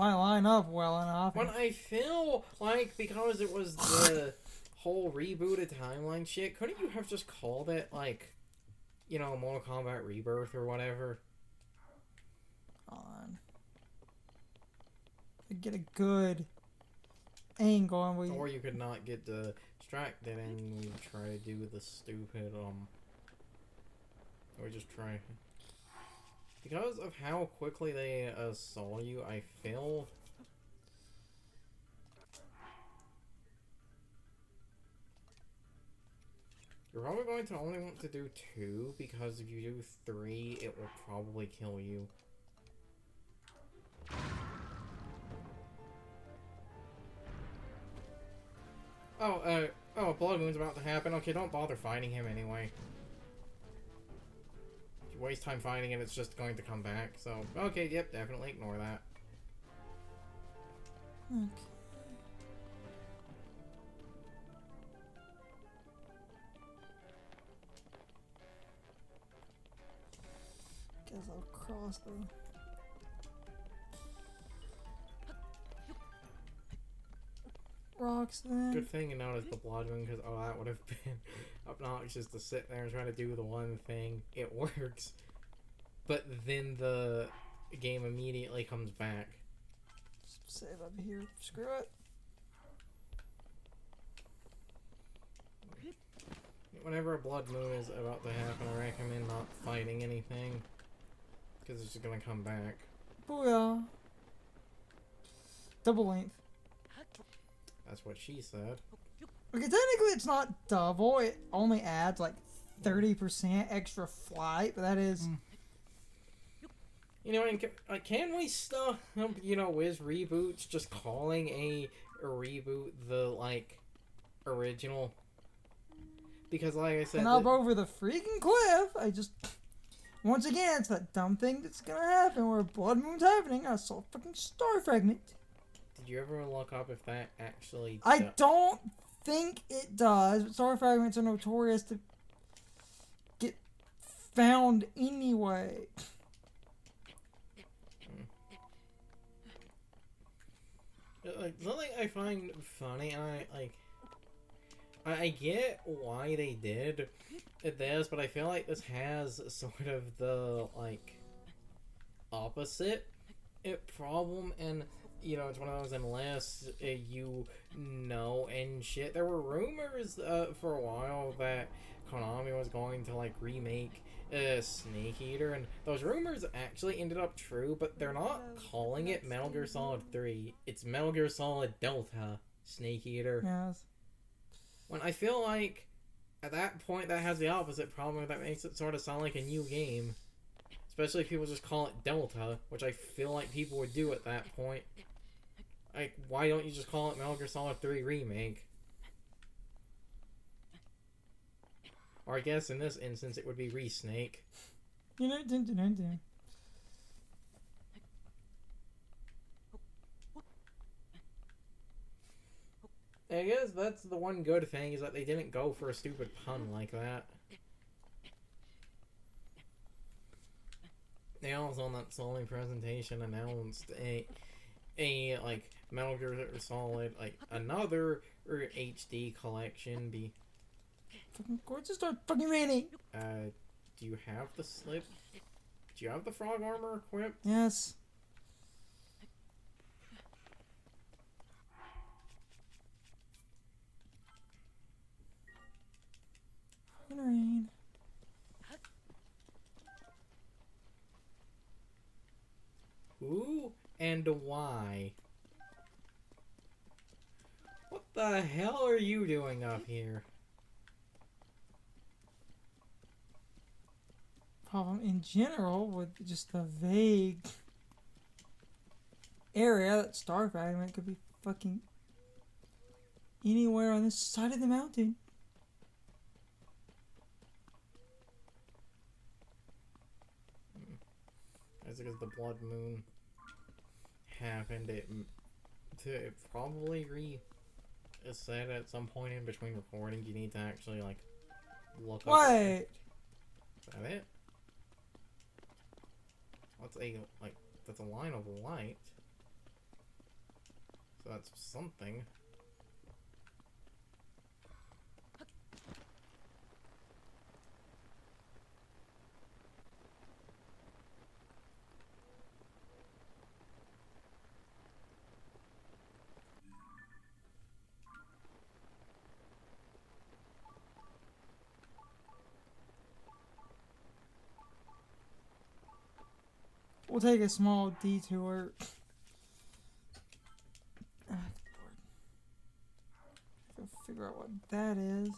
I line up well enough. When I feel like because it was the whole rebooted timeline shit, couldn't you have just called it like, you know, Mortal Kombat Rebirth or whatever? On. Get a good angle and we. Or you could not get distracted and we try to do the stupid or just try. Because of how quickly they saw you, I feel. You're probably going to only want to do 2, because if you do 3, it will probably kill you. Oh, Blood Moon's about to happen. Okay, don't bother fighting him anyway. If you waste time fighting it, it's just going to come back. So, okay, yep, definitely ignore that. Okay. Guess I'll cross the rocks then. Good thing you noticed the Blood Moon, because that would have been obnoxious to sit there and try to do the one thing. It works, but then the game immediately comes back. Just save up here. Screw it. Whenever a Blood Moon is about to happen, I recommend not fighting anything, because it's just gonna come back. Booyah. Double length. That's what she said. Okay, technically it's not double. It only adds like 30% extra flight, but that is. You know, and can we stop, you know, with reboots, just calling a reboot the, like, original? Because, like I said... And up over the freaking cliff, I just... Once again, it's that dumb thing that's gonna happen where Blood Moon's happening. I saw a fucking star fragment. Did you ever look up if that actually... I don't think it does, but star fragments are notorious to get found anyway. Like, something I find funny, I get why they did this, but I feel like this has sort of the, like, opposite problem, and, you know, it's one of those unless you know and shit. There were rumors for a while that Konami was going to, like, remake Snake Eater, and those rumors actually ended up true, but they're not calling it Metal Gear Solid 3. It's Metal Gear Solid Delta Snake Eater. Yes. When I feel like, at that point, that has the opposite problem. That makes it sort of sound like a new game. Especially if people just call it Delta, which I feel like people would do at that point. Like, why don't you just call it Metal Gear Solid 3 Remake? Or I guess in this instance it would be Re-Snake. I guess that's the one good thing, is that they didn't go for a stupid pun like that. They also, on that Sony presentation, announced a like, Metal Gear Solid, like, another HD collection. Fucking courts just start fucking raining. Do you have the slip? Do you have the frog armor equipped? Yes. Rain. Who and why? What the hell are you doing up here? Problem in general with just the vague area that star fragment could be fucking anywhere on this side of the mountain. That's because the Blood Moon happened. It probably reset at some point in between recording. You need to actually, like, look up. Wait! Is that it? What's a, like, that's a line of light. So that's something. We'll take a small detour. Go figure out what that is.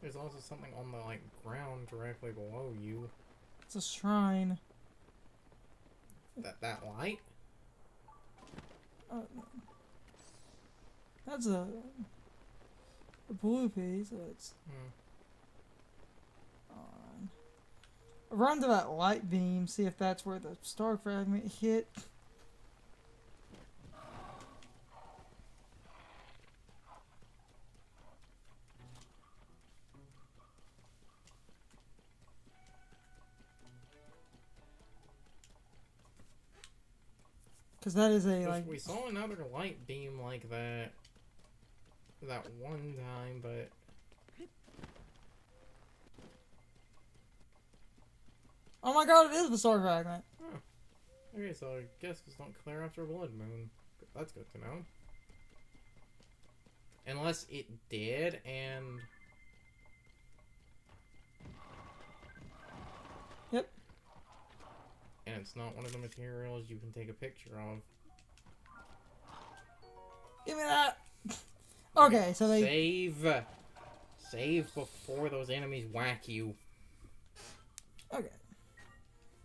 There's also something on the like ground directly below you. It's a shrine. That light? No. That's a blue piece. So it's on. Run to that light beam. See if that's where the star fragment hit. Because that is a like. We saw another light beam like that one time, but Oh my god! It is the star fragment. huh. Okay, so I guess it's not clear after a blood moon. That's good to know. Unless it did, and Yep. and it's not one of the materials you can take a picture of. Give me that. Okay, so they. Save before those enemies whack you. Okay.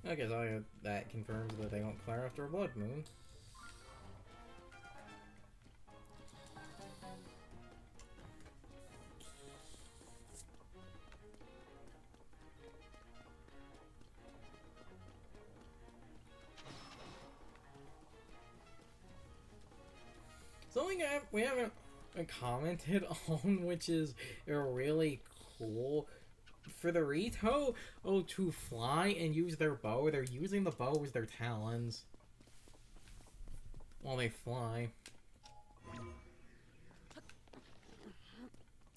Okay, so that confirms that they don't clear after a blood moon. Something we haven't commented on, which is really cool. For the Rito to fly and use their bow, they're using the bow as their talons while they fly.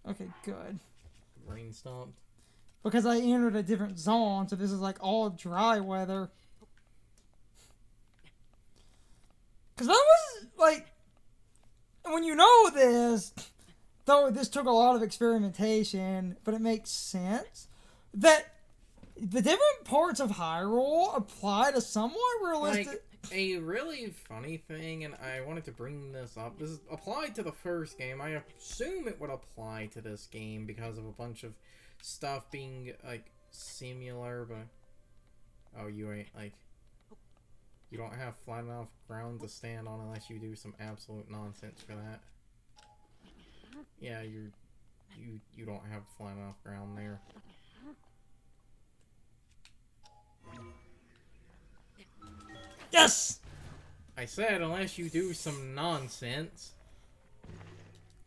Okay, good. Rain stopped. Because I entered a different zone, so this is like all dry weather. Because that was like, when you know this, though this took a lot of experimentation, but it makes sense that the different parts of Hyrule apply to somewhat realistic. Like, a really funny thing, and I wanted to bring this up. This is applied to the first game. I assume it would apply to this game because of a bunch of stuff being like similar, but oh, you ain't like. You don't have flat enough ground to stand on unless you do some absolute nonsense for that. Yeah, you don't have flat enough ground there. Yes! I said unless you do some nonsense.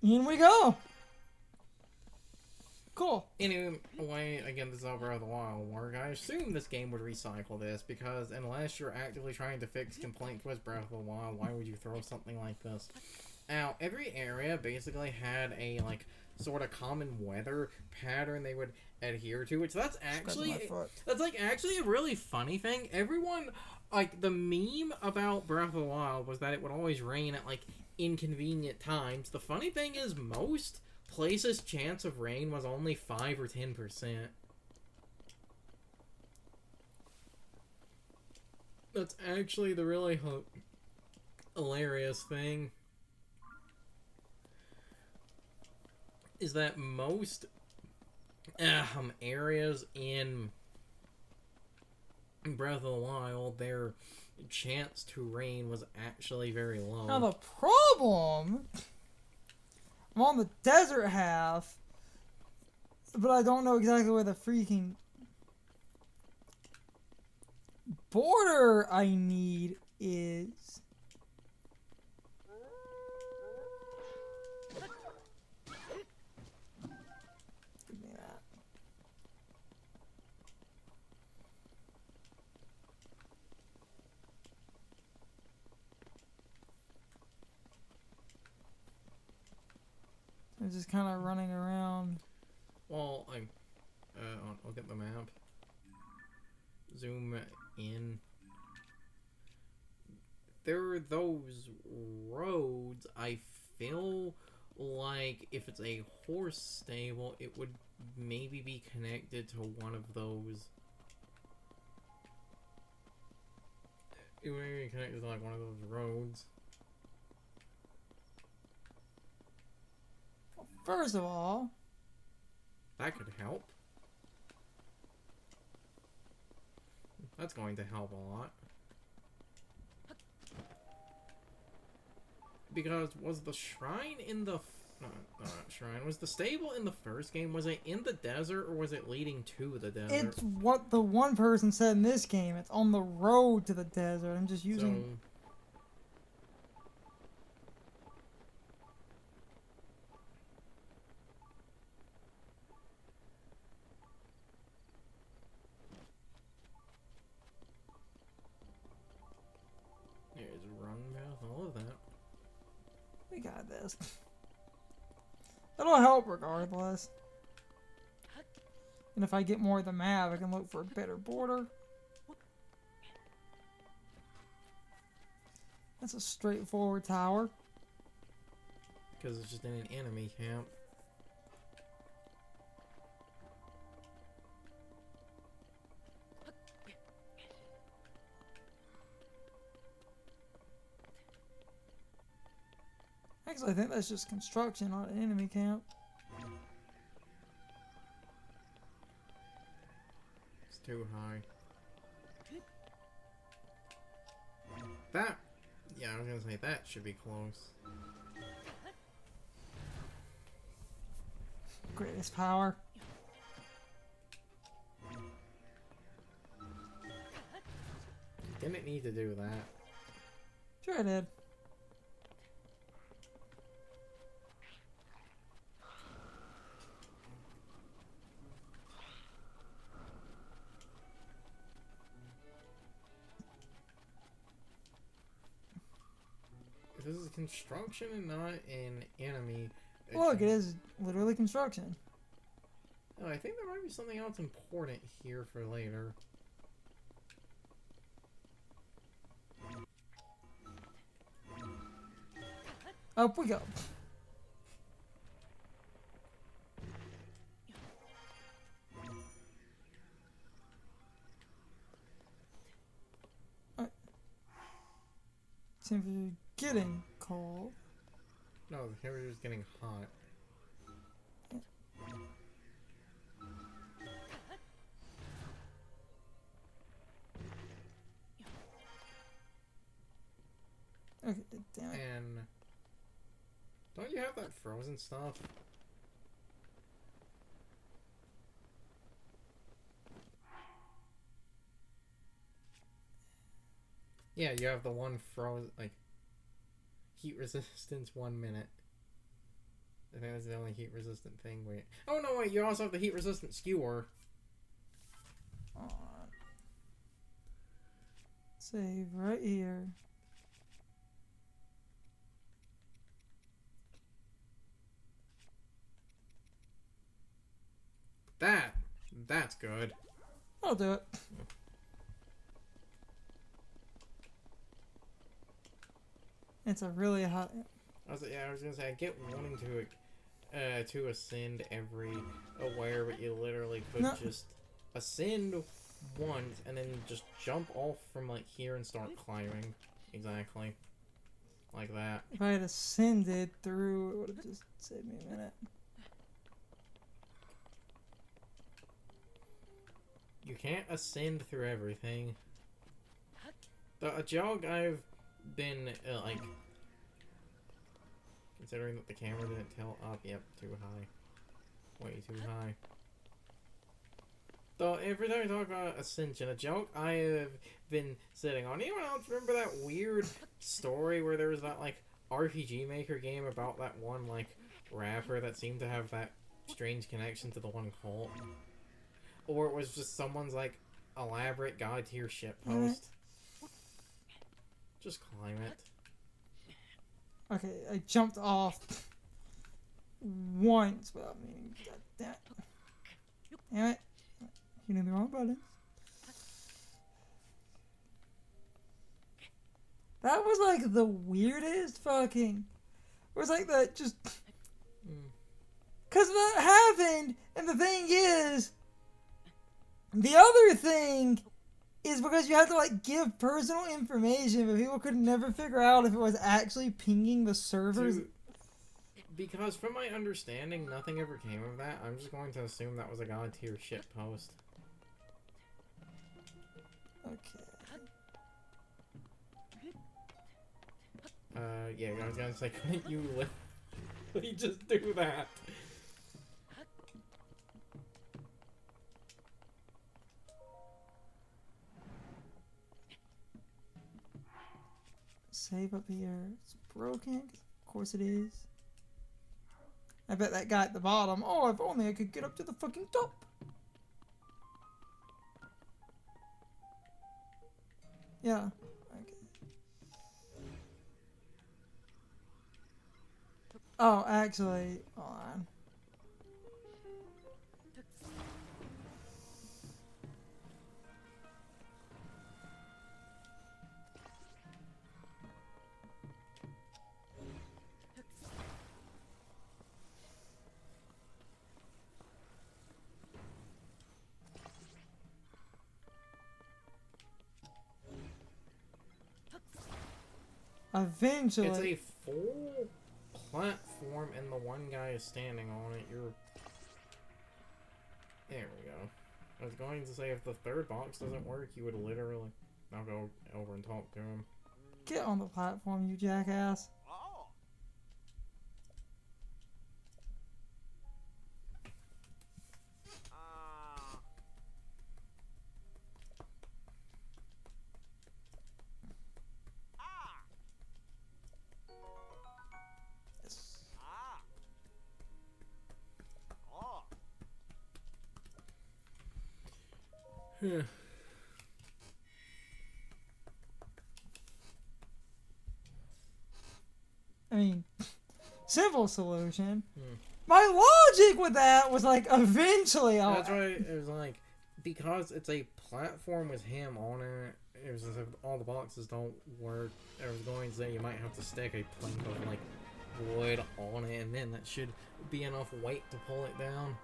In we go! Cool. Anyway, again, this is all Breath of the Wild work. I assume this game would recycle this, because unless you're actively trying to fix complaints with Breath of the Wild, why would you throw something like this? Now, every area basically had a, like, sort of common weather pattern they would adhere to, which that's actually a really funny thing. Everyone, like, the meme about Breath of the Wild was that it would always rain at, like, inconvenient times. The funny thing is, most places' chance of rain was only 5 or 10%. That's actually the really hilarious thing. Is that most areas in Breath of the Wild, their chance to rain was actually very low. Now the problem, I'm on the desert half, but I don't know exactly where the freaking border I need is. Give me that. They're just kind of running around. Well, I'll get the map. Zoom in. There are those roads. I feel like if it's a horse stable, it would maybe be connected to one of those. It would maybe be connected to like one of those roads. First of all, That could help. That's going to help a lot. Because was the shrine in the... not shrine. Was the stable in the first game, was it in the desert or was it leading to the desert? it's what the one person said in this game. It's on the road to the desert. I'm just using... There's run path, all of that. We got this. It'll help regardless. And if I get more of the map, I can look for a better border. That's a straightforward tower. Because it's just in an enemy camp. Actually, I think that's just construction, not an enemy camp. It's too high. That... yeah, I was gonna say that should be close. Greatest power. Didn't need to do that. Sure I did. If this is construction and not an enemy... Look, it is literally construction. Oh, I think there might be something else important here for later. Up we go. Seems to be getting cold. No, the temperature's getting hot. Okay, damn it. And... don't you have that frozen stuff? Yeah, you have the one frozen, like, heat resistance 1 minute. I think that's the only heat resistant thing. Wait. Oh no, wait, you also have the heat resistant skewer. Hold on. Save right here. That's good. I'll do it. It's a really hot... I was gonna say, I get wanting to ascend every aware, but you literally could just ascend once and then just jump off from like here and start climbing. Exactly. Like that. If I had ascended through, it would have just saved me a minute. You can't ascend through everything. A joke I've been, like, considering that the camera didn't tell up, yep, too high. Way too high. Though, every time I talk about Ascension, a joke I have been sitting on. Anyone else remember that weird story where there was that, like, RPG Maker game about that one, like, rapper that seemed to have that strange connection to the one cult? Or it was just someone's, like, elaborate god tier shitpost. Just climb it. Okay, I jumped off. once without meaning. God damn it. Damn it. Hitting the wrong button. That was like the weirdest fucking. It was like that just. Because that happened, and the thing is. The other thing is because you have to like give personal information, but people could never figure out if it was actually pinging the servers. Because from my understanding, nothing ever came of that. I'm just going to assume that was a god tier shit post. Okay. Yeah, I was gonna say, couldn't you literally just do that? Save up here. It's broken. Of course it is. I bet that guy at the bottom. Oh, if only I could get up to the fucking top. Yeah. Okay. Oh, actually, hold on. Eventually. It's a full platform and the one guy is standing on it. There we go. I was going to say if the third box doesn't work, you would literally... I'll go over and talk to him. Get on the platform, you jackass. I mean, simple solution. My logic with that was like, eventually I'll... That's why it was like, because it's a platform with him on it, it was as if all the boxes don't work. I was going to say you might have to stick a plank of like wood on it, and then that should be enough weight to pull it down.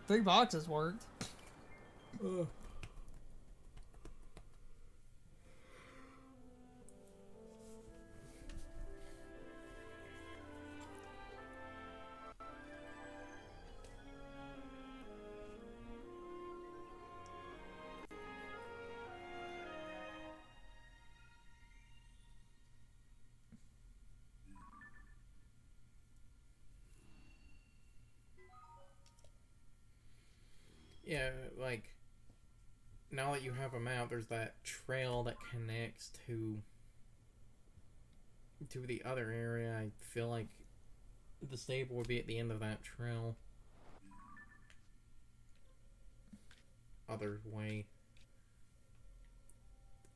3 boxes worked. Yeah, like, now that you have a map, there's that trail that connects to the other area. I feel like the stable would be at the end of that trail. Other way.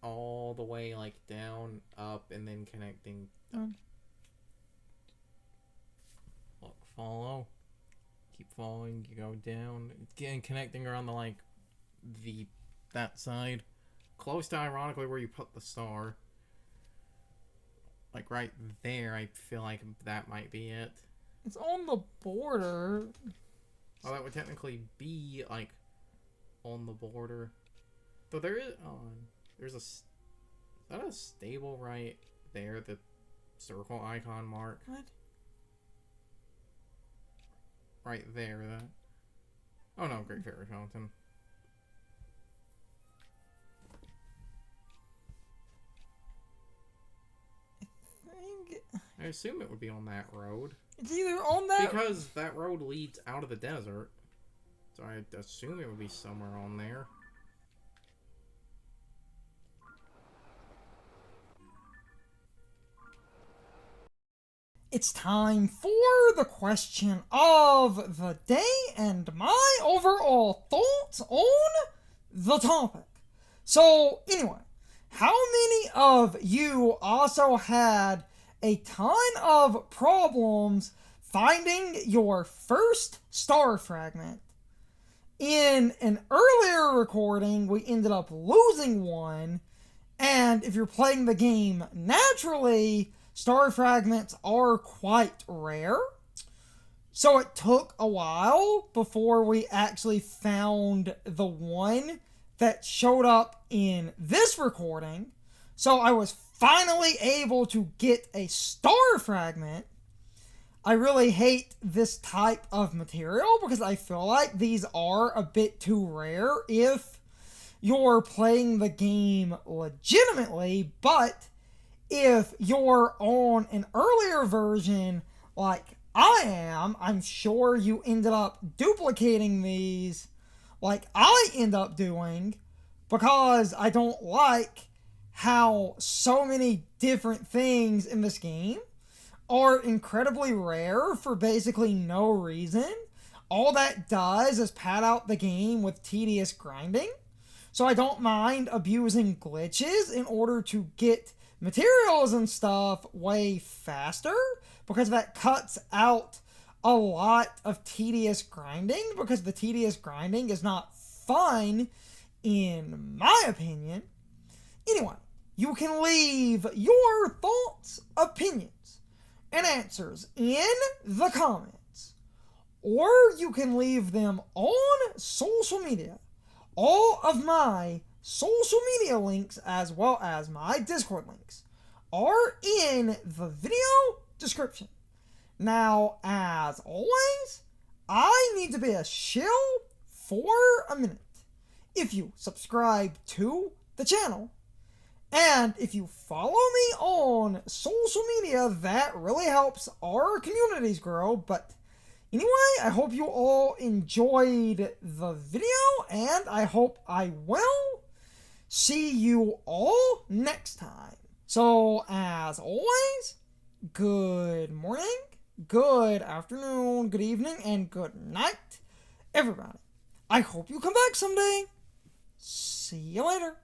All the way, like, down, up, and then connecting. Look, follow. Keep following, you go down. It's getting connecting around the, like, that side. Close to, ironically, where you put the star. Like, right there, I feel like that might be it. It's on the border. Well, that would technically be, like, on the border. Though there is, there's is that a stable right there? The circle icon mark? What? Right there, that. Oh no, Great Fairy Fountain. I assume it would be on that road. It's either on that... Because that road leads out of the desert. So I assume it would be somewhere on there. It's time for the question of the day and my overall thoughts on the topic. So, anyway, how many of you also had a ton of problems finding your first star fragment. In an earlier recording, we ended up losing one, and if you're playing the game naturally, star fragments are quite rare. So it took a while before we actually found the one that showed up in this recording. So I was finally able to get a star fragment. I really hate this type of material because I feel like these are a bit too rare if you're playing the game legitimately, but if you're on an earlier version like I am, I'm sure you ended up duplicating these like I end up doing, because I don't like how so many different things in this game are incredibly rare for basically no reason. All that does is pad out the game with tedious grinding. So I don't mind abusing glitches in order to get materials and stuff way faster, because that cuts out a lot of tedious grinding, because the tedious grinding is not fun in my opinion. Anyway, you can leave your thoughts, opinions, and answers in the comments, or you can leave them on social media. All of my social media links, as well as my Discord links, are in the video description. Now, as always, I need to be a shill for a minute. If you subscribe to the channel, and if you follow me on social media, that really helps our communities grow. But anyway, I hope you all enjoyed the video, and I hope I will see you all next time. So, as always, good morning, good afternoon, good evening, and good night, everybody. I hope you come back someday. See you later.